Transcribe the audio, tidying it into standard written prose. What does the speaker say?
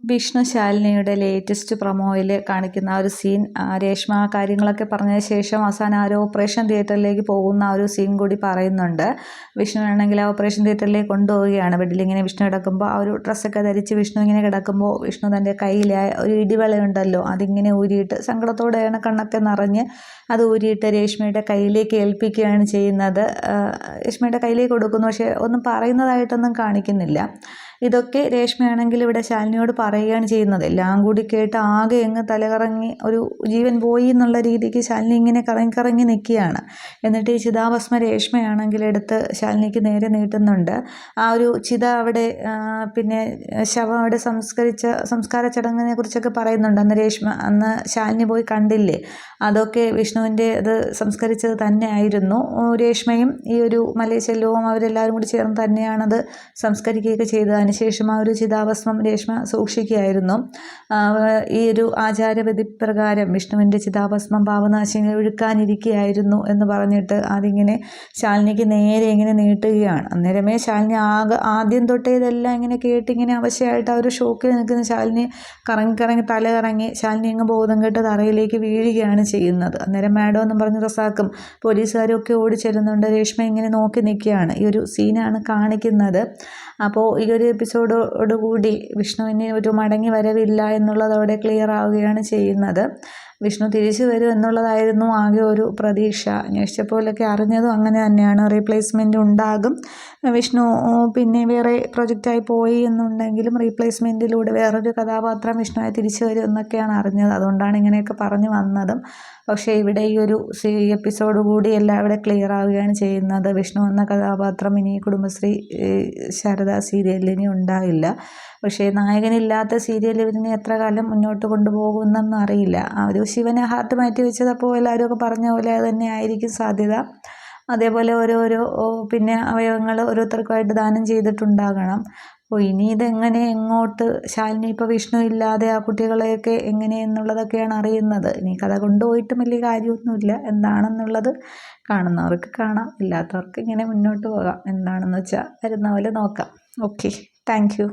Vishnu ശാലിനിയുടെ latest പ്രൊമോയിൽ കാണിക്കുന്ന ആ ഒരു സീൻ, രേഷ്മ ആ കാര്യങ്ങളൊക്കെ പറഞ്ഞതിന് ശേഷം അവസാനം ആ ഒരു ഓപ്പറേഷൻ തിയേറ്ററിലേക്ക് പോകുന്ന ആ ഒരു സീൻ കൂടി പറയുന്നുണ്ട്. വിഷ്ണു ആണെങ്കിൽ ആ ഓപ്പറേഷൻ തിയേറ്ററിലേക്ക് കൊണ്ടുപോവുകയാണ്. ബെഡിലിങ്ങനെ വിഷ്ണു കിടക്കുമ്പോൾ ആ ഒരു ഡ്രസ്സൊക്കെ ധരിച്ച് വിഷ്ണു ഇങ്ങനെ കിടക്കുമ്പോൾ വിഷ്ണു തൻ്റെ കയ്യിലെ ഒരു ഇടിവളയുണ്ടല്ലോ അതിങ്ങനെ ഊരിയിട്ട് സങ്കടത്തോടെയാണ് കണ്ണൊക്കെ നിറഞ്ഞ് അത് ഊരിയിട്ട് രേഷ്മയുടെ കയ്യിലേക്ക് ഏൽപ്പിക്കുകയാണ് ചെയ്യുന്നത്. രേഷ്മയുടെ കയ്യിലേക്ക് കൊടുക്കുന്നു, പക്ഷേ ഒന്നും പറയുന്നതായിട്ടൊന്നും കാണിക്കുന്നില്ല. ഇതൊക്കെ രേഷ്മയാണെങ്കിൽ ഇവിടെ ശാലിനിയോട് പറയുകയാണ് ചെയ്യുന്നത്. എല്ലാം കൂടി കേട്ട് ആകെ അങ്ങ് തലകറങ്ങി ഒരു ജീവൻ പോയി എന്നുള്ള രീതിക്ക് ശാലിനി ഇങ്ങനെ കറങ്ങി കറങ്ങി നിൽക്കുകയാണ്. എന്നിട്ട് ഈ ചിതാഭസ്മ രേഷ്മയാണെങ്കിൽ എടുത്ത് ശാലിനിക്ക് നേരെ നീട്ടുന്നുണ്ട്. ആ ഒരു ചിത അവിടെ പിന്നെ ശവം അവിടെ സംസ്കാര ചടങ്ങിനെ കുറിച്ചൊക്കെ പറയുന്നുണ്ട്. അന്ന് ശാലിനി പോയി കണ്ടില്ലേ, അതൊക്കെ വിഷ്ണുവിൻ്റെ അത് സംസ്കരിച്ചത് തന്നെ ആയിരുന്നു. രേഷ്മയും ഈ ഒരു മലയശല്യവും അവരെല്ലാവരും കൂടി ചേർന്ന് തന്നെയാണത് സംസ്കരിക്കുകയൊക്കെ ചെയ്തത്. അതിനുശേഷം ആ ഒരു ചിതാഭസ്മം രേഷ്മ സൂക്ഷിക്കുകയായിരുന്നു. ഈ ഒരു ആചാരവിധി പ്രകാരം വിഷ്ണുവിൻ്റെ ചിതാഭസ്മം പാപനാശിനി ഒഴുക്കാനിരിക്കുകയായിരുന്നു എന്ന് പറഞ്ഞിട്ട് അതിങ്ങനെ ശാലിനിക്ക് നേരെ ഇങ്ങനെ നീട്ടുകയാണ്. അന്നേരമേ ശാലിനി ആദ്യം തൊട്ടേ ഇതെല്ലാം ഇങ്ങനെ കേട്ടിങ്ങനെ അവശയായിട്ട് ആ ഒരു ഷോക്കിൽ നിൽക്കുന്ന ശാലിനി കറങ്ങി തല കറങ്ങി ശാലിനി അങ്ങ് ബോധം കെട്ട് തറയിലേക്ക് വീഴുകയാണ് ചെയ്യുന്നത്. അന്നേരം മാഡം എന്നും പറഞ്ഞ് റസാക്കും പോലീസുകാരും ഒക്കെ ഓടി ചെല്ലുന്നുണ്ട്. രേഷ്മ ഇങ്ങനെ നോക്കി നിൽക്കുകയാണ്. ഈ ഒരു സീനാണ് കാണിക്കുന്നത്. അപ്പോൾ ഈ ഒരു എപ്പിസോഡോടുകൂടി വിഷ്ണുവിന് ഒരു മടങ്ങി വരവില്ല എന്നുള്ളത് അവിടെ ക്ലിയർ ആവുകയാണ് ചെയ്യുന്നത്. വിഷ്ണു തിരിച്ചു വരും എന്നുള്ളതായിരുന്നു ആകെ ഒരു പ്രതീക്ഷ. അന്വേഷിച്ചപ്പോഴൊക്കെ അറിഞ്ഞതും അങ്ങനെ തന്നെയാണ്. റീപ്ലേസ്മെൻറ്റ് ഉണ്ടാകും, വിഷ്ണു പിന്നെ വേറെ പ്രൊജക്റ്റായി പോയി എന്നുണ്ടെങ്കിലും റീപ്ലേസ്മെൻറ്റിലൂടെ വേറൊരു കഥാപാത്രം വിഷ്ണുവായി തിരിച്ചു വരും എന്നൊക്കെയാണ് അറിഞ്ഞത്. അതുകൊണ്ടാണ് ഇങ്ങനെയൊക്കെ പറഞ്ഞു വന്നതും. പക്ഷേ ഇവിടെ ഈ ഒരു എപ്പിസോഡ് കൂടി എല്ലാം ഇവിടെ ക്ലിയർ ആവുകയാണ് ചെയ്യുന്നത്. വിഷ്ണു എന്ന കഥാപാത്രം ഇനി കുടുംബശ്രീ ശാരദ സീരിയലിൽ ഇനി ഉണ്ടാവില്ല. പക്ഷേ നായകനില്ലാത്ത സീരിയൽ ഇവരിനെ എത്ര കാലം മുന്നോട്ട് കൊണ്ടുപോകുമെന്നൊന്നും അറിയില്ല. ആ ഒരു ശിവനെ ഹാർട്ട് മാറ്റി വെച്ചത് അപ്പോൾ എല്ലാവരും ഒക്കെ പറഞ്ഞ പോലെ അത് തന്നെ ആയിരിക്കും സാധ്യത. അതേപോലെ ഓരോരോ പിന്നെ അവയവങ്ങൾ ഓരോരുത്തർക്കുമായിട്ട് ദാനം ചെയ്തിട്ടുണ്ടാകണം. അപ്പോൾ ഇനി ഇതെങ്ങനെ എങ്ങോട്ട് ശാലിനി ഇപ്പോൾ വിഷ്ണു ഇല്ലാതെ ആ കുട്ടികളെയൊക്കെ എങ്ങനെയെന്നുള്ളതൊക്കെയാണ് അറിയുന്നത്. ഇനി കഥ കൊണ്ടുപോയിട്ടും വലിയ കാര്യമൊന്നുമില്ല. എന്താണെന്നുള്ളത് കാണുന്നവർക്ക് കാണാം, ഇല്ലാത്തവർക്ക് ഇങ്ങനെ മുന്നോട്ട് പോകാം. എന്താണെന്ന് വെച്ചാൽ വരുന്ന പോലെ നോക്കാം. Okay, thank you.